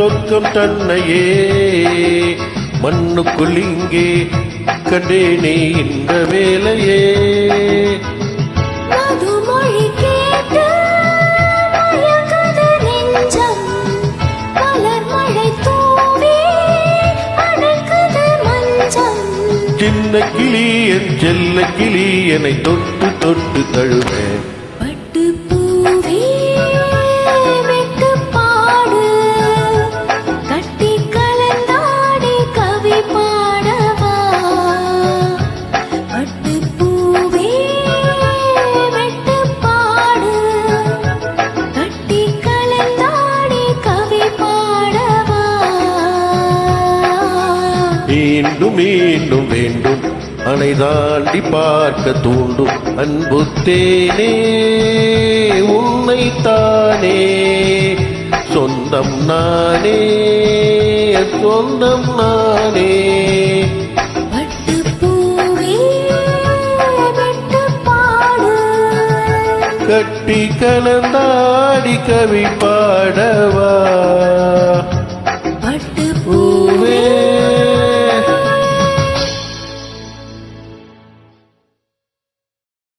சொர்க்கம் தன்னையே மண்ணுக்குள் இங்கே கண்டேனே இந்த வேலையே. சின்ன கிளி என் செல்ல கிளி என்னை தொட்டு தொட்டு தழுவேன். பட்டு பூவே வெட்டு பாடு கட்டி கலந்தாடி கவி பாடவா. பட்டு பூவே வெட்டு பாடு கட்டி கலந்தாடி கவி பாடவா. மீண்டும் மீண்டும் வேண்டும் அணை தாண்டி பார்க்க தூண்டும் அன்பு தேனே உன்னைத்தானே சொந்தம் நானே சொந்தம் நானே. பட்டு பூவே வெட்டு பாடு கட்டி கலந்தாடி கவி பாடவா.